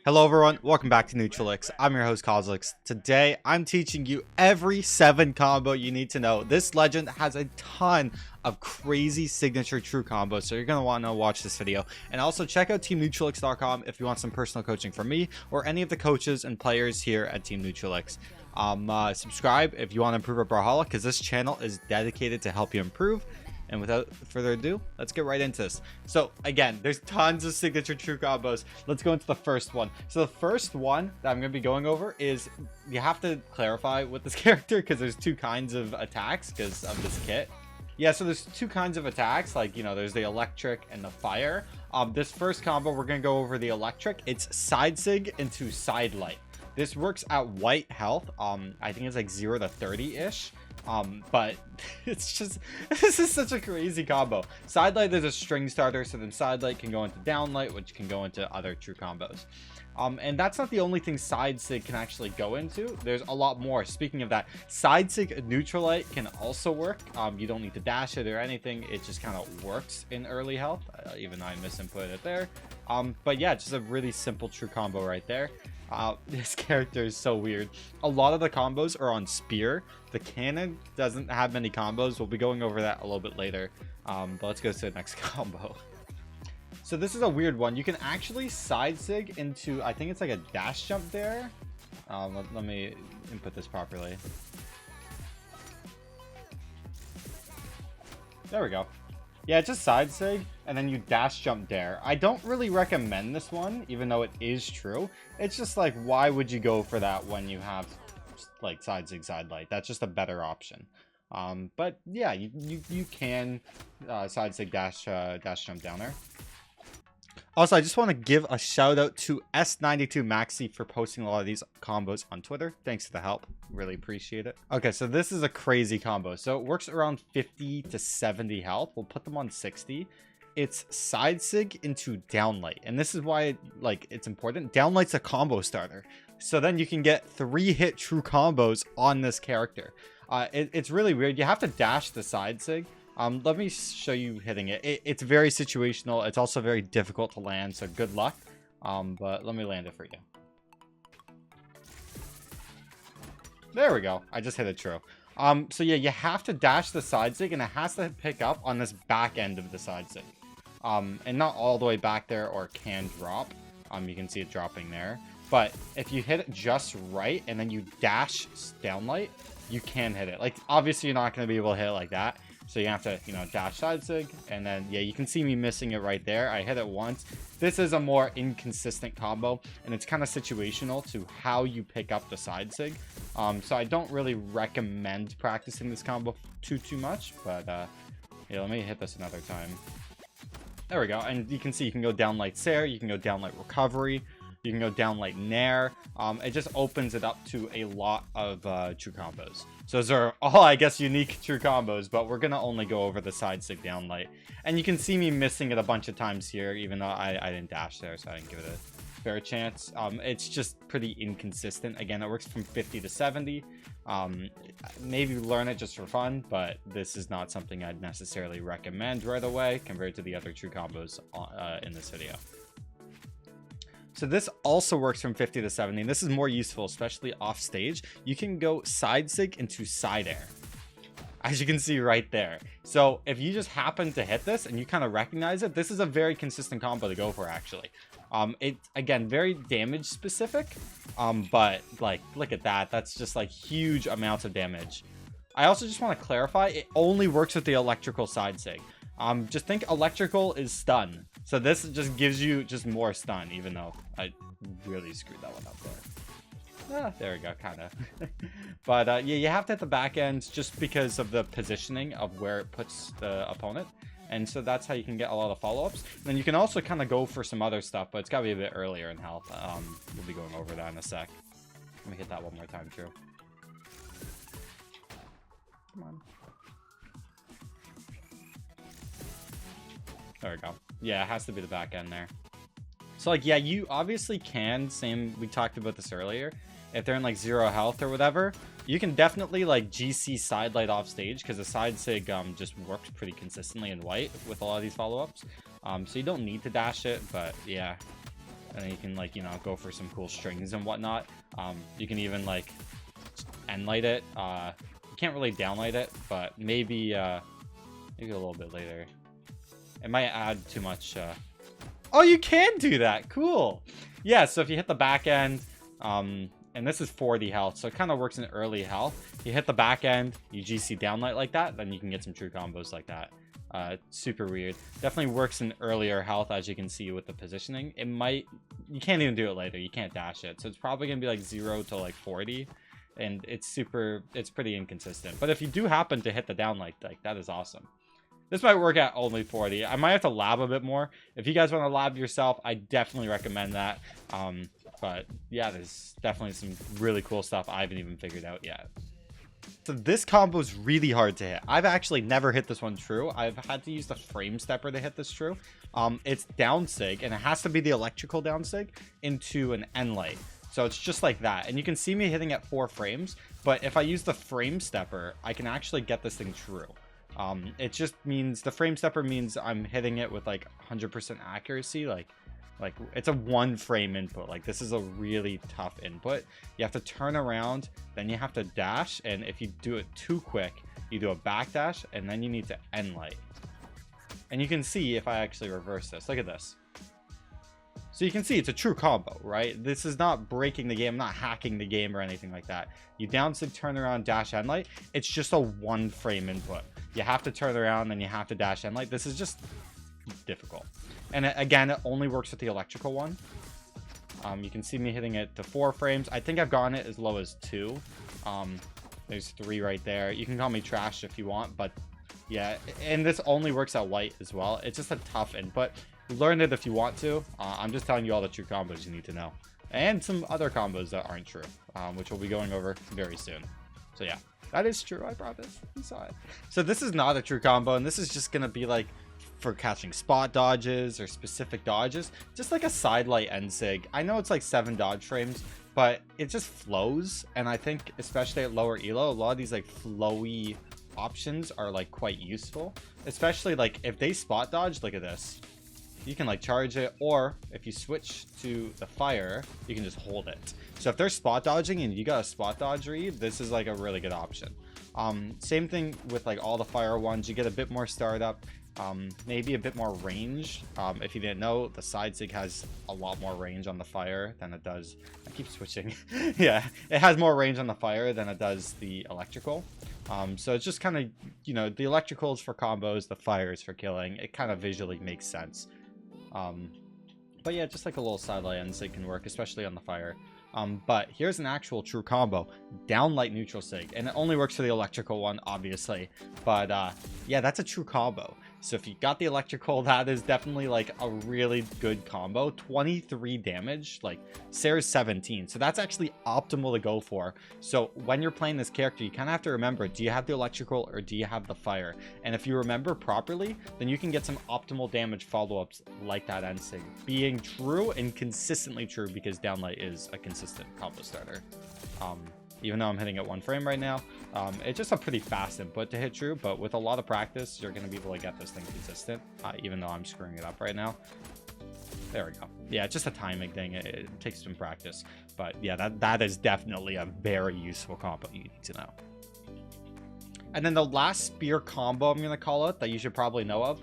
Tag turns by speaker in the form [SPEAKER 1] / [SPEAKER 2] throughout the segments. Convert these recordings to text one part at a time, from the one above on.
[SPEAKER 1] Hello everyone, welcome back to Neutralix. I'm your host Cosolix. Today I'm teaching you every 7 combo you need to know. This legend has a ton of crazy signature true combos, so you're going to want to watch this video. And also check out teamneutralix.com if you want some personal coaching from me or any of the coaches and players here at Team Neutralix. Subscribe if you want to improve at Brawlhalla, because this channel is dedicated to help you improve. And without further ado, let's get right into this. So again, there's tons of signature true combos. Let's go into the first one. So the first one that I'm going to be going over is, you have to clarify with this character because there's 2 kinds of attacks because of this kit. Yeah, so there's 2 kinds of attacks, like, you know, there's the electric and the fire. This first combo, we're going to go over the electric. It's side sig into side light. This works at white health. I think it's like 0 to 30-ish. But it's just, this is such a crazy combo. Side light, there's a string starter, so then side light can go into down light, which can go into other true combos. And that's not the only thing side sig can actually go into. There's a lot more. Speaking of that, side sig neutral light can also work. You don't need to dash it or anything. It just kind of works in early health, even though I misinput it there. But yeah, just a really simple true combo right there. This character is so weird. A lot of the combos are on spear. The cannon doesn't have many combos. We'll be going over that a little bit later. But let's go to the next combo. So this is a weird one. You can actually side sig into, I think it's like a dash jump there. Let me input this properly. There we go. Yeah, just side sig, and then you dash jump dare. I don't really recommend this one, even though it is true. It's just like, why would you go for that when you have like side sig, side light? That's just a better option. But yeah, you can side sig dash jump down there. Also, I just want to give a shout out to S92 Maxi for posting a lot of these combos on Twitter. Thanks for the help. Really appreciate it. Okay, so this is a crazy combo. So it works around 50 to 70 health. We'll put them on 60. It's side sig into downlight. And this is why it's important. Downlight's a combo starter. So then you can get 3-hit true combos on this character. It's really weird. You have to dash the side sig. Let me show you hitting it. It's very situational. It's also very difficult to land, so good luck. But let me land it for you. There we go. I just hit it true. So yeah, you have to dash the side sig, and it has to pick up on this back end of the side sig. And not all the way back there, or can drop. You can see it dropping there. But if you hit it just right, and then you dash downlight, you can hit it. Like, obviously, you're not going to be able to hit it like that. So you have to, you know, dash side sig, and then, yeah, you can see me missing it right there. I hit it once. This is a more inconsistent combo, and it's kind of situational to how you pick up the side sig. So I don't really recommend practicing this combo too much, but, yeah, let me hit this another time. There we go, and you can see you can go down light Sair, you can go down light recovery, you can go down light Nair. It just opens it up to a lot of true combos. So those are all, I guess, unique true combos, but we're going to only go over the side sig down light. And you can see me missing it a bunch of times here, even though I didn't dash there, so I didn't give it a fair chance. It's just pretty inconsistent. Again, it works from 50 to 70. Maybe learn it just for fun, but this is not something I'd necessarily recommend right away compared to the other true combos in this video. So this also works from 50 to 70, and this is more useful, especially off stage. You can go side sig into side air, as you can see right there. So if you just happen to hit this and you kind of recognize it, this is a very consistent combo to go for, actually. It's, again, very damage specific, but like, look at that. That's just like huge amounts of damage. I also just want to clarify, it only works with the electrical side sig. Just think electrical is stun. So this just gives you just more stun, even though I really screwed that one up there. There we go, kind of. But yeah, you have to hit the back end just because of the positioning of where it puts the opponent. And so that's how you can get a lot of follow-ups. Then you can also kind of go for some other stuff, but it's got to be a bit earlier in health. We'll be going over that in a sec. Let me hit that one more time, true. Come on. There we go. Yeah, it has to be the back end there. So, like, yeah, you obviously can, we talked about this earlier, if they're in, like, 0 health or whatever, you can definitely, like, GC side light off stage, because the side sig just works pretty consistently in white with a lot of these follow-ups. So you don't need to dash it, but, yeah. And then you can, like, you know, go for some cool strings and whatnot. You can even, like, end light it. You can't really downlight it, but maybe maybe a little bit later. It might add too much. Oh, you can do that. Cool. Yeah, so if you hit the back end, and this is 40 health, so it kind of works in early health. You hit the back end, you GC downlight like that, then you can get some true combos like that. Super weird. Definitely works in earlier health, as you can see with the positioning. It might, you can't even do it later. You can't dash it, so it's probably gonna be like 0 to like 40, and it's pretty inconsistent. But if you do happen to hit the downlight, like, that is awesome. This might work at only 40. I might have to lab a bit more. If you guys want to lab yourself, I definitely recommend that. But yeah, there's definitely some really cool stuff I haven't even figured out yet. So this combo is really hard to hit. I've actually never hit this one true. I've had to use the frame stepper to hit this true. It's down sig, and it has to be the electrical down sig into an end light. So it's just like that. And you can see me hitting at 4 frames, but if I use the frame stepper, I can actually get this thing true. It just means, the frame stepper means I'm hitting it with like 100% accuracy. Like it's a 1 frame input. Like, this is a really tough input. You have to turn around, then you have to dash, and if you do it too quick, you do a back dash, and then you need to end light. And you can see if I actually reverse this, look at this. So you can see it's a true combo, right? This is not breaking the game, not hacking the game or anything like that. You down sig, turn around, dash, end light. It's just a 1 frame input. You have to turn around, then you have to dash, end light. This is just difficult. And again, it only works with the electrical one. You can see me hitting it to 4 frames. I think I've gotten it as low as 2. There's 3 right there. You can call me trash if you want, but yeah. And this only works at white as well. It's just a tough input. Learn it if you want to. I'm just telling you all the true combos you need to know, and some other combos that aren't true, which we'll be going over very soon. So yeah, that is true, I promise. You saw it. So this is not a true combo, and this is just gonna be like for catching spot dodges or specific dodges, just like a side light end sig. I know it's like 7 dodge frames, but it just flows, and I think especially at lower elo, a lot of these like flowy options are like quite useful, especially like if they spot dodge. Look at this. You can like charge it, or if you switch to the fire, you can just hold it. So if they're spot dodging and you got a spot dodge read, this is like a really good option. Same thing with like all the fire ones. You get a bit more startup, maybe a bit more range. If you didn't know, the side sig has a lot more range on the fire than it does. I keep switching. Yeah, it has more range on the fire than it does the electrical. So it's just kind of, you know, the electrical is for combos, the fire is for killing. It kind of visually makes sense. But yeah, just like a little side light end sig can work, especially on the fire. But here's an actual true combo, down light neutral sig, and it only works for the electrical one, obviously. But yeah, that's a true combo. So if you got the electrical, that is definitely like a really good combo. 23 damage, like Sarah's 17, so that's actually optimal to go for. So when you're playing this character, you kind of have to remember, do you have the electrical or do you have the fire? And if you remember properly, then you can get some optimal damage follow-ups like that end sig, being true and consistently true, because downlight is a consistent combo starter. Even though I'm hitting at 1 frame right now, it's just a pretty fast input to hit true, but with a lot of practice, you're going to be able to get this thing consistent, even though I'm screwing it up right now. There we go. Yeah, it's just a timing thing. It takes some practice, but yeah, that is definitely a very useful combo you need to know. And then the last spear combo I'm going to call out that you should probably know of.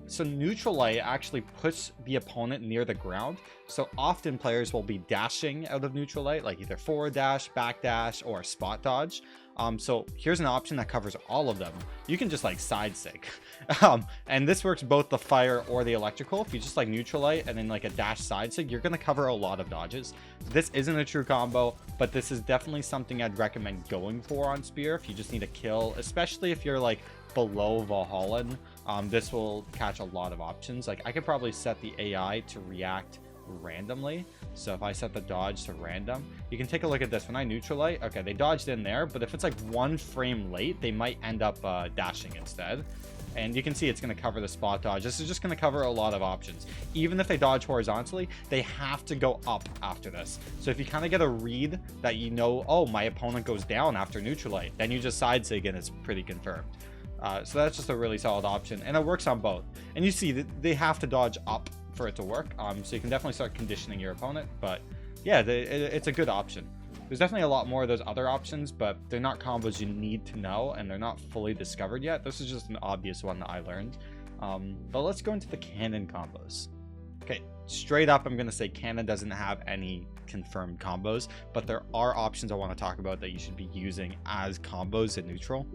[SPEAKER 1] So neutral light actually puts the opponent near the ground. So often players will be dashing out of neutral light, like either forward dash, back dash, or spot dodge. So here's an option that covers all of them. You can just like side sig. And this works both the fire or the electrical. If you just like neutral light and then like a dash side sig, you're going to cover a lot of dodges. This isn't a true combo, but this is definitely something I'd recommend going for on spear if you just need a kill, especially if you're like below Valhallan. This will catch a lot of options. Like I could probably set the AI to react randomly. So if I set the dodge to random, you can take a look at this. When I neutral light, okay, they dodged in there, but if it's like 1 frame late, they might end up dashing instead. And you can see it's going to cover the spot dodge. This is just going to cover a lot of options. Even if they dodge horizontally, they have to go up after this. So if you kind of get a read that you know, oh, my opponent goes down after neutral light, then you just side sig and it's pretty confirmed. So that's just a really solid option, and it works on both. And you see that they have to dodge up for it to work. So you can definitely start conditioning your opponent. But yeah, it's a good option. There's definitely a lot more of those other options, but they're not combos you need to know, and they're not fully discovered yet. This is just an obvious one that I learned. But let's go into the cannon combos. Okay, straight up, I'm going to say cannon doesn't have any confirmed combos, but there are options I want to talk about that you should be using as combos in neutral.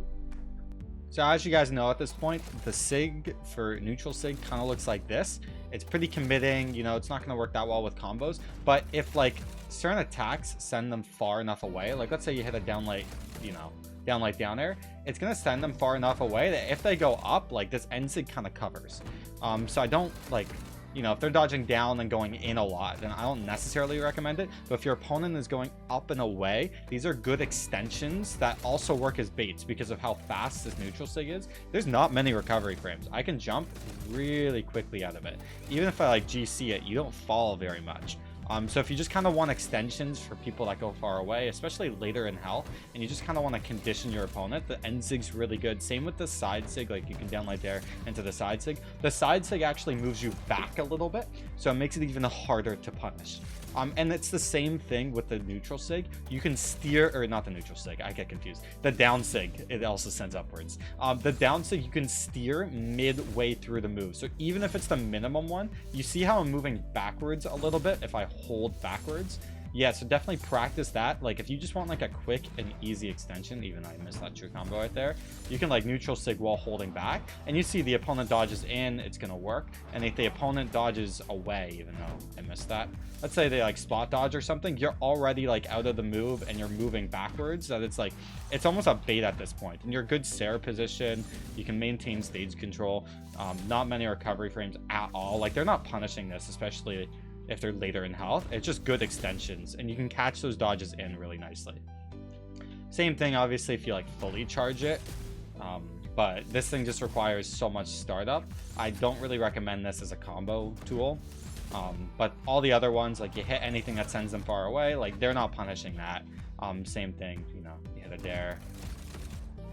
[SPEAKER 1] So as you guys know at this point, the SIG for neutral SIG kind of looks like this. It's pretty committing, you know, it's not going to work that well with combos, but if like certain attacks send them far enough away, like let's say you hit a down light, you know, down light down air, it's going to send them far enough away that if they go up, like this end SIG kind of covers. So I don't like, you know, if they're dodging down and going in a lot, then I don't necessarily recommend it. But if your opponent is going up and away, these are good extensions that also work as baits because of how fast this neutral SIG is. There's not many recovery frames. I can jump really quickly out of it. Even if I like GC it, you don't fall very much. So if you just kind of want extensions for people that go far away, especially later in health, and you just kind of want to condition your opponent, the end SIG's really good. Same with the side SIG, like you can downlight there into the side SIG. The side SIG actually moves you back a little bit, so it makes it even harder to punish. And it's the same thing with the neutral SIG. You can steer, or not the neutral SIG, I get confused. The down SIG, it also sends upwards. The down SIG, you can steer midway through the move. So even if it's the minimum one, you see how I'm moving backwards a little bit if I hold backwards? Yeah, so definitely practice that. Like if you just want like a quick and easy extension, even I missed that true combo right there, you can like neutral SIG while holding back, and you see the opponent dodges in, it's gonna work. And if the opponent dodges away, even though I missed that, let's say they like spot dodge or something, you're already like out of the move and you're moving backwards, that it's like, it's almost a bait at this point. And you're a good Sarah position, you can maintain stage control, not many recovery frames at all. Like they're not punishing this, especially if they're later in health. It's just good extensions, and you can catch those dodges in really nicely. Same thing, obviously, if you like fully charge it, but this thing just requires so much startup. I don't really recommend this as a combo tool, but all the other ones, like you hit anything that sends them far away, like they're not punishing that. Same thing, you know, you hit a dare,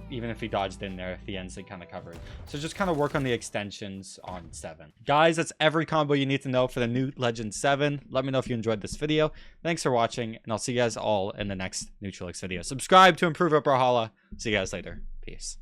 [SPEAKER 1] even if he dodged in there, the end SIG kind of covered. So just kind of work on the extensions on 7. Guys, that's every combo you need to know for the new Legend 7. Let me know if you enjoyed this video. Thanks for watching, and I'll see you guys all in the next Neutralix video. Subscribe to improve at Brawlhalla. See you guys later. Peace.